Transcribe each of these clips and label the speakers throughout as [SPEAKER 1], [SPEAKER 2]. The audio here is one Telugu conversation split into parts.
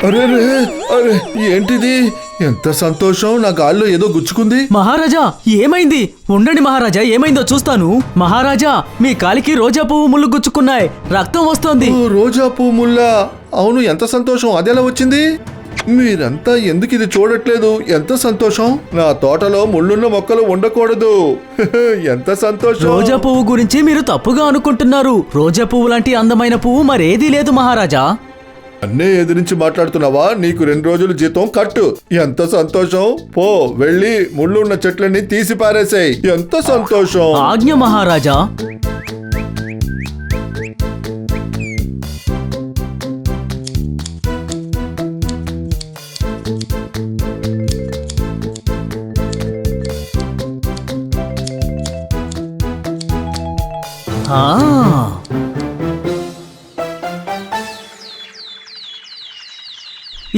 [SPEAKER 1] అరే అరే ఏంటిది? ఎంత సంతోషం! నా గాల్లో ఏదో గుచ్చుకుంది.
[SPEAKER 2] మహారాజా ఏమైంది? ఉండండి మహారాజా, ఏమైందో చూస్తాను. మహారాజా మీ కాలికి రోజా పువ్వు ముళ్ళు గుచ్చుకున్నాయి, రక్తం వస్తోంది.
[SPEAKER 1] రోజా పువ్వు ముల్లా? అవును, ఎంత సంతోషం! అదెలా వచ్చింది? మీరంతా ఎందుకు ఇది చూడట్లేదు? ఎంత సంతోషం! నా తోటలో ముళ్ళున్న మొక్కలు ఉండకూడదు. ఎంత సంతోషం!
[SPEAKER 2] రోజా పువ్వు గురించి మీరు తప్పుగా అనుకుంటున్నారు. రోజా పువ్వు లాంటి అందమైన పువ్వు మరేదీ లేదు మహారాజా.
[SPEAKER 1] అన్నే ఎదిరించి మాట్లాడుతున్నావా? నీకు 2 రోజులు జీతం కట్టు. ఎంత సంతోషం! పో, వెళ్ళి ముళ్ళు ఉన్న చెట్లన్నీ తీసి పారేసాయి. ఎంత సంతోషం!
[SPEAKER 2] ఆజ్ఞ మహారాజా.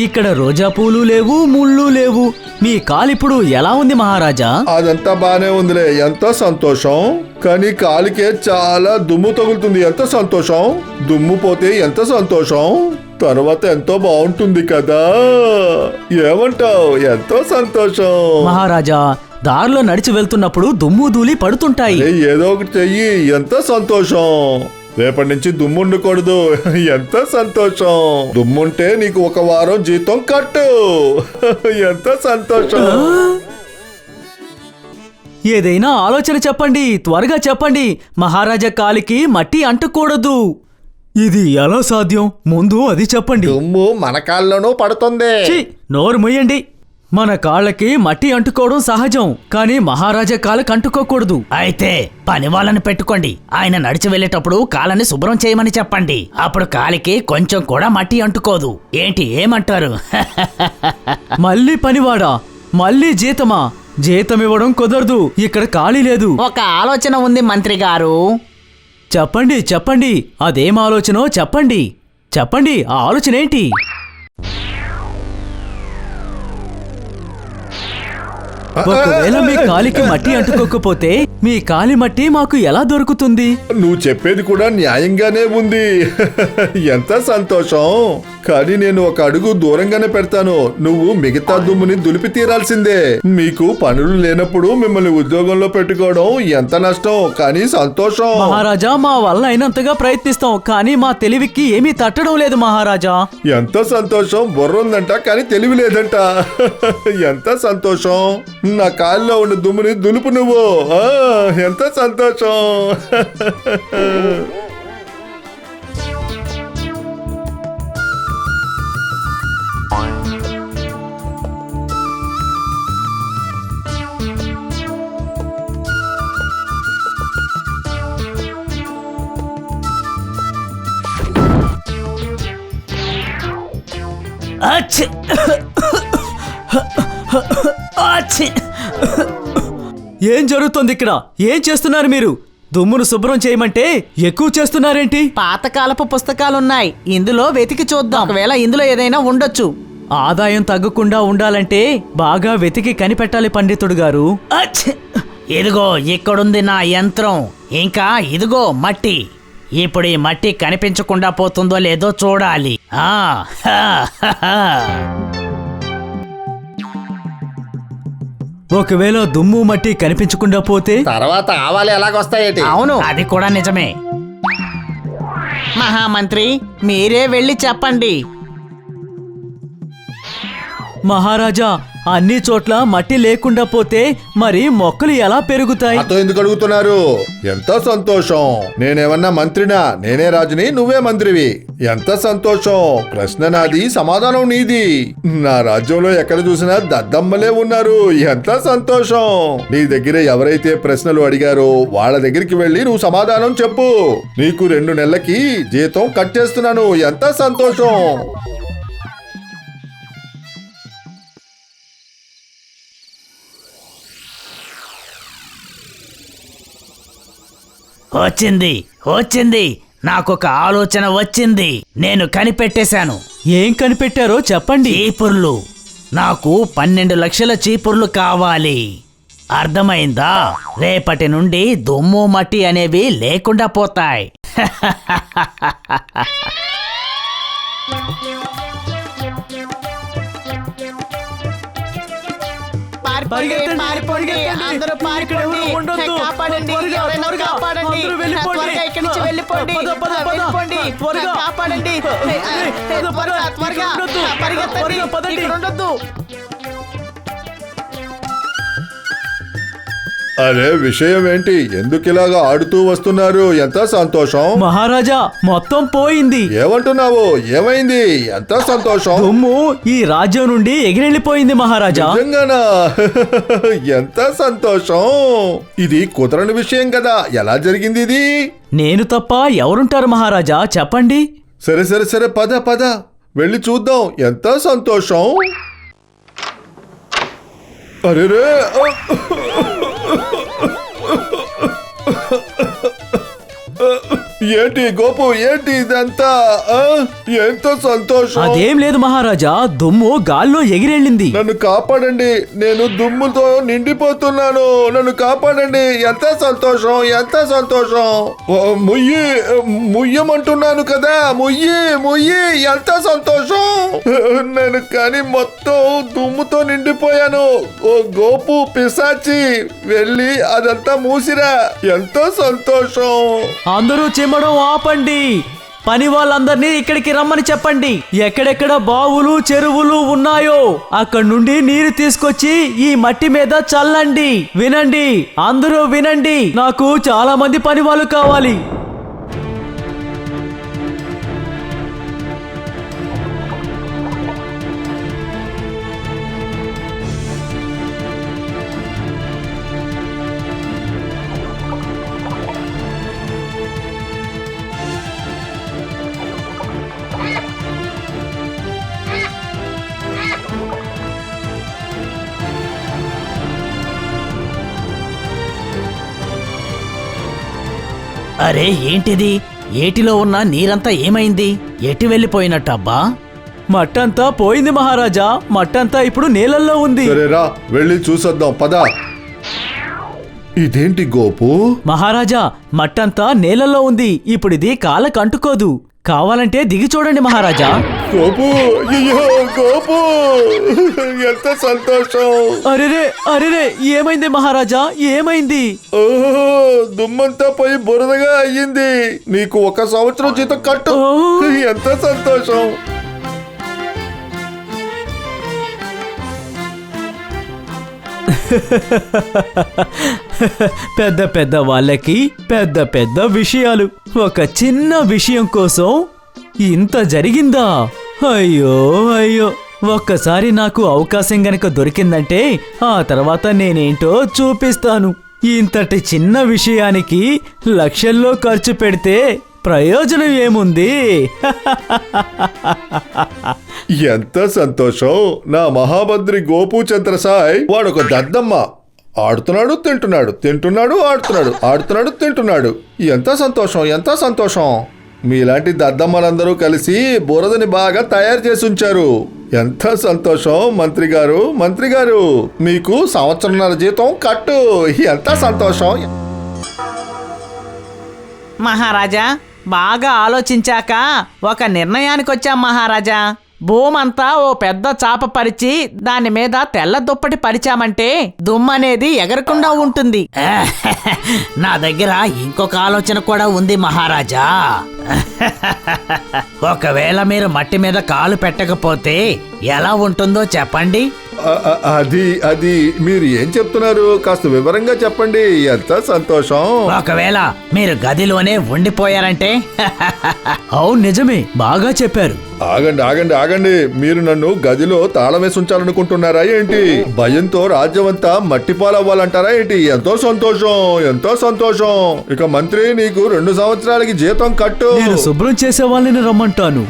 [SPEAKER 2] ఇక్కడ రోజా పూలు లేవు, ముళ్ళు లేవు. మీ కాలిప్పుడు ఎలా ఉంది మహారాజా?
[SPEAKER 1] అదంతా బానే ఉందిలే. ఎంత సంతోషం! కానీ కాలికే చాలా దుమ్ము తగులుతుంది. ఎంత సంతోషం! దుమ్ము పోతే ఎంత సంతోషం! తర్వాత ఎంతో బాగుంటుంది కదా. ఏమంటావు? ఎంతో సంతోషం.
[SPEAKER 2] మహారాజా దారిలో నడిచి వెళ్తున్నప్పుడు దుమ్ము ధూళి పడుతుంటాయి.
[SPEAKER 1] ఏదో ఒకటి చెయ్యి. ఎంత సంతోషం! రేపటి నుంచి దుమ్ము ఉండకూడదు. ఎంత సంతోషం! దుమ్ముంటే నీకు 1 వారం జీతం కట్టు. ఎంత సంతోషం!
[SPEAKER 2] ఏదైనా ఆలోచన చెప్పండి, త్వరగా చెప్పండి. మహారాజా కాలికి మట్టి అంటకూడదు. ఇది ఎలా సాధ్యం? ముందు అది చెప్పండి.
[SPEAKER 1] దుమ్ము మన కాళ్ళలోనూ పడుతుంది.
[SPEAKER 2] నోరు మొయ్యండి. మన కాళ్ళకి మట్టి అంటుకోవడం సహజం, కానీ మహారాజా కాళ్ళకి అంటుకోకూడదు.
[SPEAKER 3] అయితే పని వాళ్ళని పెట్టుకోండి. ఆయన నడిచి వెళ్ళేటప్పుడు కాళ్ళని శుభ్రం చేయమని చెప్పండి. అప్పుడు కాలికి కొంచెం కూడా మట్టి అంటుకోదు. ఏంటి, ఏమంటారు?
[SPEAKER 2] మళ్ళీ పనివాడా? మళ్ళీ జీతమా? జీతం ఇవ్వడం కుదరదు. ఇక్కడ ఖాళీ లేదు.
[SPEAKER 3] ఒక ఆలోచన ఉంది మంత్రి గారు.
[SPEAKER 2] చెప్పండి చెప్పండి, అదేం ఆలోచనో చెప్పండి. చెప్పండి, ఆ ఆలోచన ఏంటి? ఒకవేళ మీ కాలికి మట్టి అంటుకోకపోతే మీ కాలి మట్టి మాకు ఎలా దొరుకుతుంది?
[SPEAKER 1] నువ్వు చెప్పేది కూడా న్యాయంగానే ఉంది. ఎంత సంతోషం! కానీ నేను 1 అడుగు దూరంగానే పెడతాను. నువ్వు మిగతా దుమ్ముని దులిపి తీరాల్సిందే. మీకు పనులు లేనప్పుడు మిమ్మల్ని ఉద్యోగంలో పెట్టుకోవడం ఎంత నష్టం, కానీ సంతోషం.
[SPEAKER 2] మహారాజా మా వల్ల అయినంతగా ప్రయత్నిస్తాం, కానీ మా తెలివికి ఏమీ తట్టడం లేదు మహారాజా.
[SPEAKER 1] ఎంత సంతోషం! బుర్ర ఉందంట కానీ తెలివి లేదంట. ఎంత సంతోషం! నా కాల్లో ఉన్న దుమ్ముని దులుపు నువ్వు. ఎంత సంతోషం!
[SPEAKER 2] ఏం జరుగుతుంది ఇక్కడ? ఏం చేస్తున్నారు మీరు? దుమ్మును శుభ్రం చేయమంటే ఎక్కువ చేస్తున్నారేంటి?
[SPEAKER 3] పాతకాలపు పుస్తకాలున్నాయి, ఇందులో వెతికి చూద్దాం. ఒకవేళ ఇందులో ఏదైనా ఉండొచ్చు.
[SPEAKER 2] ఆదాయం తగ్గకుండా ఉండాలంటే బాగా వెతికి కనిపెట్టాలి పండితుడు గారు.
[SPEAKER 3] ఇదిగో ఇక్కడుంది నా యంత్రం. ఇంకా ఇదిగో మట్టి. ఇప్పుడు ఈ మట్టి కనిపించకుండా పోతుందో లేదో చూడాలి.
[SPEAKER 2] ఒకవేళ దుమ్ము మట్టి కనిపించకుండా పోతే
[SPEAKER 1] తర్వాత ఆవాలు ఎలాగొస్తాయేటి?
[SPEAKER 3] అవును, అది కూడా నిజమే. మహామంత్రి, మీరే వెళ్ళి చెప్పండి.
[SPEAKER 2] మహారాజా అన్ని చోట్ల మట్టి లేకుండా పోతే మరి మొక్కలు ఎలా పెరుగుతాయి?
[SPEAKER 1] నాతో ఎందుకు అడుగుతున్నారు? ఎంత సంతోషం! నేనేమన్నా మంత్రినా? నేనే రాజుని, నువ్వే మంత్రివి. ఎంత సంతోషం! ప్రశ్న నాది, సమాధానం నీది. నా రాజ్యంలో ఎక్కడ చూసినా దద్దమ్మలే ఉన్నారు. ఎంత సంతోషం! నీ దగ్గర ఎవరైతే ప్రశ్నలు అడిగారో వాళ్ళ దగ్గరికి వెళ్ళి నువ్వు సమాధానం చెప్పు. నీకు 2 నెలలకి జీతం కట్ చేస్తున్నాను. ఎంత సంతోషం!
[SPEAKER 3] వచ్చింది. నాకొక ఆలోచన వచ్చింది. నేను కనిపెట్టేశాను.
[SPEAKER 2] ఏం కనిపెట్టారో చెప్పండి.
[SPEAKER 3] చీపుర్లు. నాకు 12 లక్షల చీపుర్లు కావాలి. అర్థమైందా? రేపటి నుండి దుమ్ము మట్టి అనేవి లేకుండా పోతాయి.
[SPEAKER 2] పరిగెత్తండి,
[SPEAKER 4] పారిపోండి,
[SPEAKER 2] పరిగెత్తండి.
[SPEAKER 4] అందరూ
[SPEAKER 2] ఇక్కడ
[SPEAKER 4] పారిపోండి.
[SPEAKER 2] ఎవరు ఉండొద్దు.
[SPEAKER 4] కాపాడండి,
[SPEAKER 2] త్వరగా,
[SPEAKER 4] ఎవరైనా
[SPEAKER 2] త్వరగా.
[SPEAKER 4] కాపాడండి.
[SPEAKER 2] అందరూ వెళ్ళిపోండి.
[SPEAKER 4] త్వరగా ఇక్కడి నుంచి వెళ్ళిపోండి.
[SPEAKER 2] పద, పద, పద.
[SPEAKER 4] వెళ్ళిపోండి.
[SPEAKER 2] త్వరగా.
[SPEAKER 4] కాపాడండి.
[SPEAKER 2] పద, పద.
[SPEAKER 4] త్వరగా
[SPEAKER 2] ఇక్కడ ఉండొద్దు.
[SPEAKER 4] పరిగెత్తండి.
[SPEAKER 2] త్వరగా పదండి.
[SPEAKER 4] ఇక్కడ ఉండొద్దు.
[SPEAKER 1] అరే విషయం ఏంటి? ఎందుకు ఇలాగా ఆడుతూ వస్తున్నారు? ఎంత సంతోషం.
[SPEAKER 2] మహారాజా మొత్తం పోయింది.
[SPEAKER 1] ఏమంటున్నావు? ఏమైంది? ఎంత సంతోషం.
[SPEAKER 2] దుమ్ము ఈ రాజ్యం నుండి ఎగిరెళ్ళిపోయింది మహారాజా.
[SPEAKER 1] నిజంగానా? ఎంత సంతోషం. ఇది కుదరని విషయం కదా, ఎలా జరిగింది ఇది?
[SPEAKER 2] నేను తప్ప ఎవరుంటారు మహారాజా, చెప్పండి.
[SPEAKER 1] సరే సరే సరే, పద పద వెళ్ళి చూద్దాం. ఎంత సంతోషం. అరే ఏంటి గోపు, ఏంటి ఇదంతా? ఎంత సంతోషం.
[SPEAKER 2] అదేం లేదు మహారాజా, దుమ్ము గాల్లో ఎగిరెళ్ళింది.
[SPEAKER 1] నన్ను కాపాడండి, నేను దుమ్ముతో నిండిపోతున్నాను. నన్ను కాపాడండి. ఎంత సంతోషం, ఎంత సంతోషం. ముయ్యి ముయ్యమంటున్నాను కదా, ముయ్యి ముయ్యి. ఎంత సంతోషం. నేను కానీ మొత్తం దుమ్ముతో నిండిపోయాను. ఓ గోపు పిశాచి, వెళ్ళి అదంతా మూసిరా. ఎంతో సంతోషం.
[SPEAKER 2] అందరూ చిమ్మడం ఆపండి. పని వాళ్ళందరినీ ఇక్కడికి రమ్మని చెప్పండి. ఎక్కడెక్కడ బావులు చెరువులు ఉన్నాయో అక్కడి నుండి నీరు తీసుకొచ్చి ఈ మట్టి మీద చల్లండి. వినండి, అందరూ వినండి, నాకు చాలా మంది పని వాళ్ళు కావాలి.
[SPEAKER 3] అరే ఏంటిది? ఏటిలో ఉన్న నీరంతా ఏమైంది? ఎటు వెళ్ళిపోయినట్టబ్బా?
[SPEAKER 2] మట్టంతా పోయింది మహారాజా. మట్టంతా ఇప్పుడు నీళ్ళల్లో ఉంది.
[SPEAKER 1] సరేరా, వెళ్ళి చూసొద్దాం పద. ఇదేంటి గోపు?
[SPEAKER 2] మహారాజా, మట్టంతా నీళ్ళల్లో ఉంది. ఇప్పుడు ఇది కాళ్ళకు అంటుకోదు. కావాలంటే దిగి చూడండి మహారాజా.
[SPEAKER 1] గోపు, అయ్యో గోపు, ఎంత సంతోషం.
[SPEAKER 2] అరెరే అరెరే, ఏమైంది మహారాజా, ఏమైంది?
[SPEAKER 1] ఓహో, దుమ్మంతా పోయి బురదగా అయ్యింది. నీకు 1 సంవత్సరం జీతం కట్టు. ఎంత సంతోషం.
[SPEAKER 2] పెద్ద పెద్ద వాళ్ళకి పెద్ద పెద్ద విషయాలు. ఒక చిన్న విషయం కోసం ఇంత జరిగిందా? అయ్యో అయ్యో. ఒక్కసారి నాకు అవకాశం గనక దొరికిందంటే ఆ తర్వాత నేనేంటో చూపిస్తాను. ఇంతటి చిన్న విషయానికి లక్షల్లో ఖర్చు పెడితే ప్రయోజనం ఏముంది?
[SPEAKER 1] ఎంత సంతోషం. నా మహాభద్రి గోపు చంద్రసాయ్ వాడొక దద్దమ్మ. ఆడుతున్నాడు తింటున్నాడు, తింటున్నాడు ఆడుతున్నాడు, ఆడుతున్నాడు తింటున్నాడు. ఎంత సంతోషం, ఎంత సంతోషం. మీలాంటి దద్దమ్మలందరూ కలిసి బురదని బాగా తయారు చేసి ఉంచారు. ఎంత సంతోషం. మంత్రి గారు, మంత్రి గారు, మీకు 1.5 సంవత్సరం జీతం కట్టు. ఎంత సంతోషం.
[SPEAKER 4] మహారాజా, బాగా ఆలోచించాక ఒక నిర్ణయానికి వచ్చాం మహారాజా. భూమంతా ఓ పెద్ద చాప పరిచి దాని మీద తెల్ల దుప్పటి పరిచామంటే దుమ్మనేది ఎగరకుండా ఉంటుంది.
[SPEAKER 3] నా దగ్గర ఇంకొక ఆలోచన కూడా ఉంది మహారాజా. ఒకవేళ మీరు మట్టి మీద కాలు పెట్టకపోతే ఎలా ఉంటుందో చెప్పండి.
[SPEAKER 1] అది మీరు ఏం చెప్తున్నారు? కాస్త వివరంగా చెప్పండి. ఎంత సంతోషం.
[SPEAKER 3] ఒకవేళ మీరు గదిలోనే ఉండిపోయారంటే
[SPEAKER 2] అవును, నిజమే, బాగా చెప్పారు.
[SPEAKER 1] ఆగండి ఆగండి ఆగండి. మీరు నన్ను గదిలో తాళం వేసి ఉంచాలనుకుంటున్నారా ఏంటి? భయంతో రాజ్యం అంతా మట్టిపాలవ్వాలంటారా ఏంటి? ఎంతో సంతోషం, ఎంతో సంతోషం. ఇక మంత్రి, నీకు 2 సంవత్సరాలకి జీతం కట్టు.
[SPEAKER 2] నేను శుభ్రం చేసే వాళ్ళని రమ్మంటాను.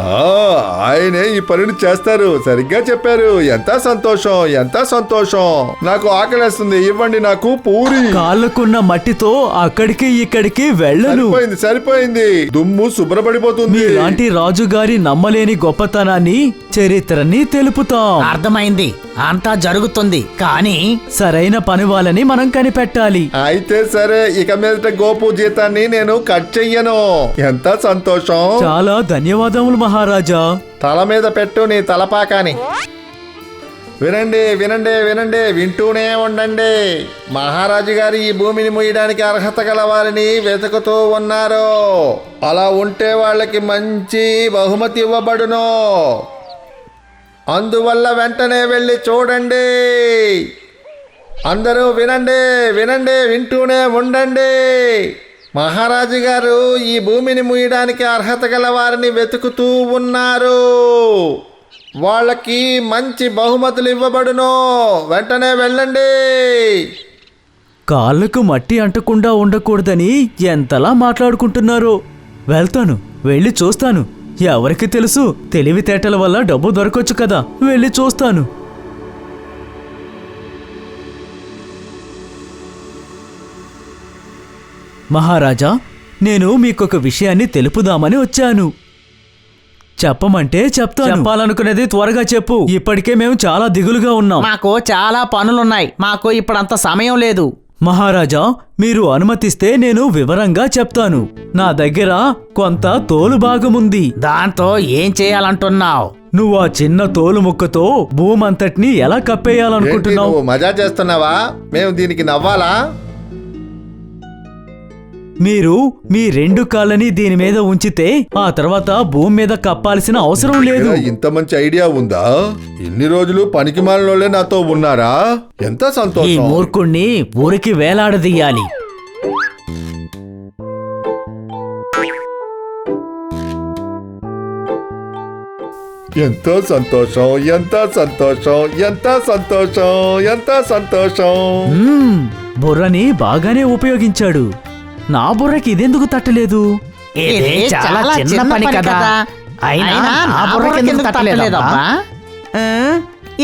[SPEAKER 1] ఆయనే ఈ పనిని చేస్తారు. సరిగ్గా చెప్పారు. ఎంత సంతోషం, ఎంత సంతోషం. నాకు ఆకలేస్తుంది, ఇవ్వండి నాకు పూరి.
[SPEAKER 2] కాళ్ళకున్న మట్టితో అక్కడికి ఇక్కడికి వెళ్ళను.
[SPEAKER 1] సరిపోయింది సరిపోయింది. దుమ్ము శుభ్రపడిపోతుంది.
[SPEAKER 2] మీలాంటి రాజుగారి నమ్మలేని గొప్పతనాన్ని, చరిత్రని తెలుపుతాం.
[SPEAKER 3] అర్థమైంది, అంతా జరుగుతుంది. కానీ
[SPEAKER 2] సరైన పని వాళ్ళని మనం కనిపెట్టాలి.
[SPEAKER 1] అయితే సరే, ఇక మీదట గోపు జీతాన్ని నేను కట్ చెయ్యను. ఎంత సంతోషం.
[SPEAKER 2] చాలా ధన్యవాదములు మహారాజా.
[SPEAKER 1] తల మీద పెట్టు నీ తలపాకాని. వినండి వినండి వినండి, వింటూనే ఉండండి. మహారాజు గారు ఈ భూమిని మొయ్యడానికి అర్హత గల వారిని వెతుకుతూ ఉన్నారు. అలా ఉంటే వాళ్ళకి మంచి బహుమతి ఇవ్వబడును. అందువల్ల వెంటనే వెళ్ళి చూడండి. అందరూ వినండి వినండి, వింటూనే ఉండండి. మహారాజు గారు ఈ భూమిని ముయ్యడానికి అర్హత గల వారిని వెతుకుతూ ఉన్నారు. వాళ్ళకి మంచి బహుమతులు ఇవ్వబడును. వెంటనే వెళ్ళండి.
[SPEAKER 2] కాళ్ళకు మట్టి అంటకుండా ఉండకూడదని ఎంతలా మాట్లాడుకుంటున్నారో. వెళ్తాను, వెళ్ళి చూస్తాను. ఎవరికి తెలుసు, తెలివితేటల వల్ల డబ్బు దొరకొచ్చు కదా. వెళ్ళి చూస్తాను. మహారాజా, నేను మీకొక విషయాన్ని తెలుపుదామని వచ్చాను. చెప్పమంటే చెప్తాను. చెప్పాలనుకునేది త్వరగా చెప్పు. ఇప్పటికే మేము చాలా దిగులుగా ఉన్నాం.
[SPEAKER 4] మాకు చాలా పనులున్నాయి. మాకు ఇప్పుడంత సమయం లేదు.
[SPEAKER 2] మహారాజా, మీరు అనుమతిస్తే నేను వివరంగా చెప్తాను. నా దగ్గర కొంత తోలు భాగముంది.
[SPEAKER 3] దాంతో ఏం చేయాలంటున్నావు?
[SPEAKER 2] నువ్వు ఆ చిన్న తోలు ముక్కతో భూమంతటిని ఎలా
[SPEAKER 1] ఏంటి,
[SPEAKER 2] కప్పేయాలనుకుంటున్నావు?
[SPEAKER 1] నువ్వు మజా చేస్తున్నావా? మేము దీనికి నవ్వాలా?
[SPEAKER 2] మీరు మీ 2 కాళ్ళని దీని మీద ఉంచితే ఆ తర్వాత భూమి మీద కప్పాల్సిన అవసరం లేదు.
[SPEAKER 1] ఇంత మంచి ఐడియా ఉందా? ఇన్ని రోజులు పనికి మాలినోళ్ళే నాతో ఉన్నారా? ఎంత
[SPEAKER 3] ఈ
[SPEAKER 1] సంతోషం.
[SPEAKER 3] మూర్ఖుణ్ణి ఊరికి వేలాడదీయాలి.
[SPEAKER 1] ఎంతో సంతోషం, ఎంత సంతోషం, ఎంత సంతోషం, ఎంత సంతోషం.
[SPEAKER 2] బుర్రని బాగానే ఉపయోగించాడు. నా బుర్రకి ఇదెందుకు తట్టలేదు?
[SPEAKER 3] ఇది చాలా చిన్న పని కదా. అయినా నా బుర్రకెందుకు తట్టలేదబ్బా?
[SPEAKER 4] ఆ,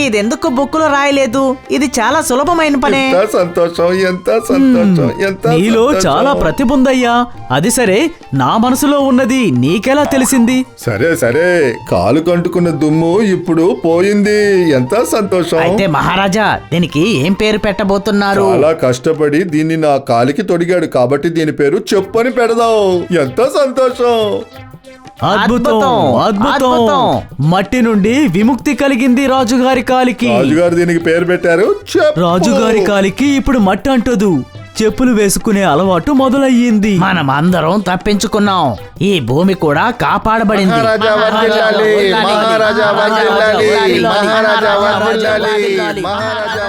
[SPEAKER 4] ఇదెందుకు బుక్కులో రాయలేదు? ఇది చాలా సులభమైన పనే.
[SPEAKER 1] ఎంత సంతోషం, ఎంత సంతోషం, ఎంత
[SPEAKER 2] నీలో
[SPEAKER 1] సంతోషం.
[SPEAKER 2] చాలా ప్రతిభ ఉందయ్యా. అది సరే, నా మనసులో ఉన్నది నీకెలా తెలిసింది?
[SPEAKER 1] సరే సరే, కాలు కంటుకున్న దుమ్ము ఇప్పుడు పోయింది. ఎంత సంతోషం.
[SPEAKER 3] అయితే మహారాజా, దీనికి ఏం పేరు పెట్టబోతున్నారు?
[SPEAKER 1] చాలా కష్టపడి దీన్ని నా కాలికి తొడిగాడు కాబట్టి దీని పేరు చెప్పు అని పెడదాం. ఎంత సంతోషం.
[SPEAKER 2] అద్భుతం, అద్భుతం.
[SPEAKER 4] అద్భుతం.
[SPEAKER 2] మట్టి నుండి విముక్తి కలిగింది రాజుగారి కాలికి.
[SPEAKER 1] రాజుగారు దీనికి పేరు పెట్టారు చెప్పు.
[SPEAKER 2] రాజుగారి కాలికి ఇప్పుడు మట్టి అంటదు. చెప్పులు వేసుకునే అలవాటు మొదలయ్యింది.
[SPEAKER 3] మనం అందరం తప్పించుకున్నాం. ఈ భూమి కూడా కాపాడబడింది.
[SPEAKER 1] మహారాజా వర్ధిల్లాలి, మహారాజా వర్ధిల్లాలి, మహారాజా వర్ధిల్లాలి, మహారాజా